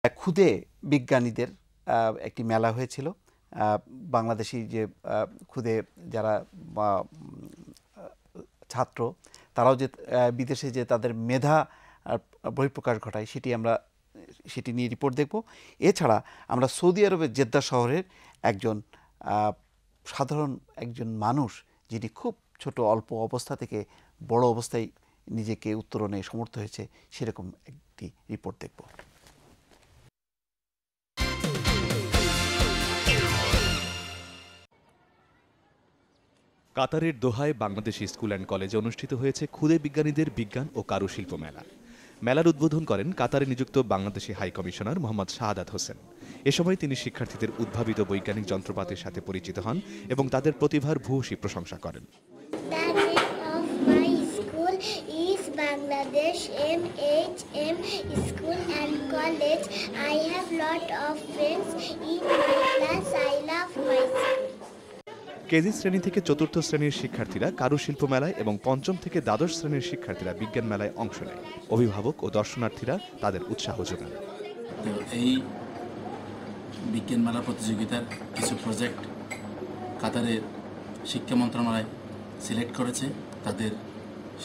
ক্ষুদে বিজ্ঞানীদের একটি মেলা হয়েছিল। বাংলাদেশি যে ক্ষুদে যারা ছাত্র তারাও যে বিদেশে যে তাদের মেধা বহিঃপ্রকাশ ঘটায় সেটি নিয়ে রিপোর্ট দেখব। এছাড়া আমরা সৌদি আরবের জেদ্দা শহরের সাধারণ একজন মানুষ যিনি খুব ছোট অল্প অবস্থা থেকে বড় অবস্থায় নিজেকে উত্তরণে সমর্থ হয়েছে সেরকম একটি রিপোর্ট দেখব। কাতারের দোহায় বাংলাদেশ স্কুল অ্যান্ড কলেজে অনুষ্ঠিত হয়েছে ক্ষুদে বিজ্ঞানীদের বিজ্ঞান ও কারুশিল্প মেলা। মেলার উদ্বোধন করেন কাতারে নিযুক্ত বাংলাদেশি হাই কমিশনার মোহাম্মদ শাহাদাত হোসেন। এ সময় তিনি শিক্ষার্থীদের উদ্ভাবিত বৈজ্ঞানিক যন্ত্রপাতির সাথে পরিচিত হন এবং তাদের প্রতিভার ভূয়সী প্রশংসা করেন। Bangladesh MHM School and College. I have lot of friends in my class. I love my school. KG শ্রেণী থেকে চতুর্থ শ্রেণীর শিক্ষার্থীরা কারুশিল্প মেলায় এবং পঞ্চম থেকে দ্বাদশ শ্রেণীর শিক্ষার্থীরা বিজ্ঞান মেলায় অংশ নেয়। অভিভাবক ও দর্শনার্থীরা তাদের উৎসাহ যোগান। এই বিজ্ঞান মেলা প্রতিযোগিতার কিছু প্রজেক্ট কাতারের শিক্ষা মন্ত্রণালয় সিলেক্ট করেছে, তাদের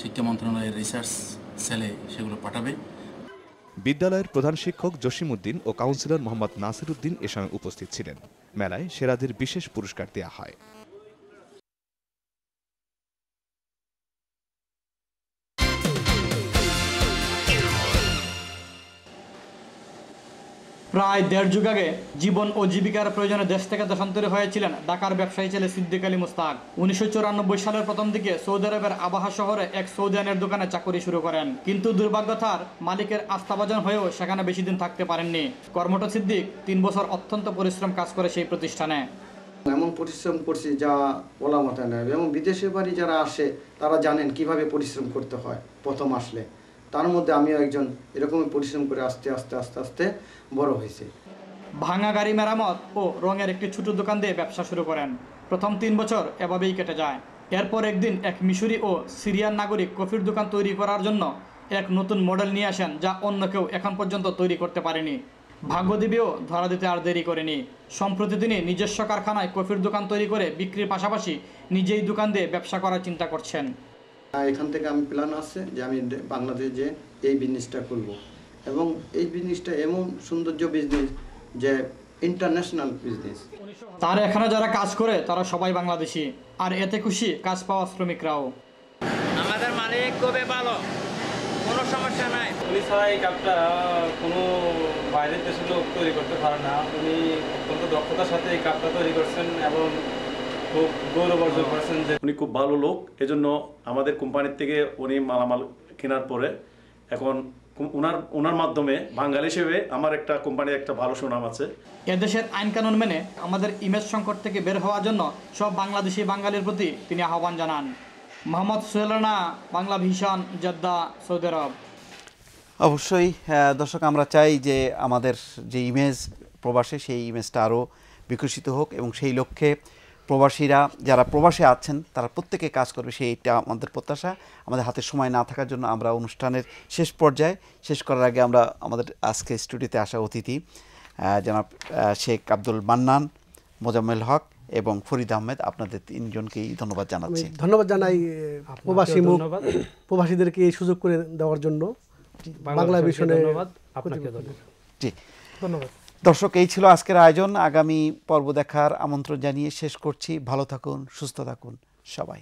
শিক্ষা মন্ত্রণালয়ের রিসার্চ সেলে সেগুলো পাঠাবে। বিদ্যালয়ের প্রধান শিক্ষক জসিমউদ্দিন ও কাউন্সিলর মোহাম্মদ নাসির উদ্দিন এ সময় উপস্থিত ছিলেন। মেলায় সেরাদের বিশেষ পুরস্কার দেওয়া হয়। প্রায় দেড় যুগ আগে জীবন ও জীবিকার প্রয়োজনে দেশ থেকে দেশান্তরী হয়েছিলেন ঢাকার ব্যবসায়ী ছেলে সিদ্দিক আলী মুস্তাক। 1994 সালের প্রথম দিকে সৌদি আরবের আবাহা শহরে এক সৌদিয়ানের দোকানে চাকরি শুরু করেন, কিন্তু দুর্ভাগ্য তার মালিকের আস্থাভাজন হয়েও সেখানে বেশি দিন থাকতে পারেননি। কর্মঠ সিদ্দিক 3 বছর অত্যন্ত পরিশ্রম কাজ করে সেই প্রতিষ্ঠানে। এমন পরিশ্রম করছি যা বলা মতো নয়, এবং বিদেশে বাড়ি যারা আসে তারা জানেন কিভাবে পরিশ্রম করতে হয় প্রথম আসলে। তার মধ্যে আমিও একজন এরকমই পরিশ্রম করে আস্তে আস্তে আস্তে আস্তে বড় হয়েছে। ভাঙা গাড়ি মেরামত ও রঙের একটি ছোট দোকান দিয়ে ব্যবসা শুরু করেন। প্রথম 3 বছর এভাবেই কেটে যায়। এরপর একদিন এক মিশরি ও সিরিয়ান নাগরিক কফির দোকান তৈরি করার জন্য এক নতুন মডেল নিয়ে আসেন, যা অন্য কেউ এখন পর্যন্ত তৈরি করতে পারেনি। ভাগ্যদেবীও ধরা দিতে আর দেরি করেনি। সম্প্রতি তিনি নিজস্ব কারখানায় কফির দোকান তৈরি করে বিক্রির পাশাপাশি নিজেই দোকান দিয়ে ব্যবসা করার চিন্তা করছেন। এখান থেকে আমি প্ল্যান আছে যে আমি বাংলাদেশে যে এই বিজনেসটা করব, এবং এই বিজনেসটা এমন সৌন্দর্য বিজনেস যে ইন্টারন্যাশনাল বিজনেস। তার এখানে যারা কাজ করে তারা সবাই বাংলাদেশি, আর এতে খুশি কাজ পাওয়া শ্রমিকরাও। আমাদের মালিক খুবই ভালো, কোনো সমস্যা নাই। উনি ছাড়া এই কাপটা কোনো বাইরের দেশের লোক তৈরি করতে পারে না। উনি অত্যন্ত দক্ষতার সাথে এই কাপটা তৈরি করছেন এবং খুব গৌরব অর্জন করেছেন যে উনি খুব ভালো লোক। এজন্য আমাদের কোম্পানির থেকে উনি মালামাল কেনার পরে এখন ওনার মাধ্যমে বাঙালি হিসেবে আমার একটা কোম্পানির একটা ভালো সুনাম আছে। এদেশের আইন কানুন মেনে আমাদের ইমেজ সংকট থেকে বের হওয়ার জন্য সব বাংলাদেশি বাঙালির প্রতি তিনি আহ্বান জানান। Mohammad Sohel Rana, Bangla vision, Jeddah, Saudi আরব। অবশ্যই দর্শক, আমরা চাই যে আমাদের যে ইমেজ প্রবাসে, সেই ইমেজটা আরও বিকশিত হোক, এবং সেই লক্ষ্যে প্রবাসীরা যারা প্রবাসে আছেন তারা প্রত্যেকে কাজ করবে, সেইটা আমাদের প্রত্যাশা। আমাদের হাতে সময় না থাকার জন্য আমরা অনুষ্ঠানের শেষ করার আগে আমরা আমাদের আজকে স্টুডিওতে আসা অতিথি জনাব শেখ আব্দুল মান্নান, মোজাম্মেল হক এবং ফরিদ আহমেদ, আপনাদের 3 জনকেই ধন্যবাদ জানাচ্ছি। ধন্যবাদ জানাই প্রবাসীদেরকে এই সুযোগ করে দেওয়ার জন্য। বাংলা ভিশনে ধন্যবাদ আপনাকে। জি ধন্যবাদ। দর্শক, এই ছিল আজকের আয়োজন। আগামী পর্ব দেখার আমন্ত্রণ জানিয়ে শেষ করছি। ভালো থাকুন, সুস্থ থাকুন সবাই।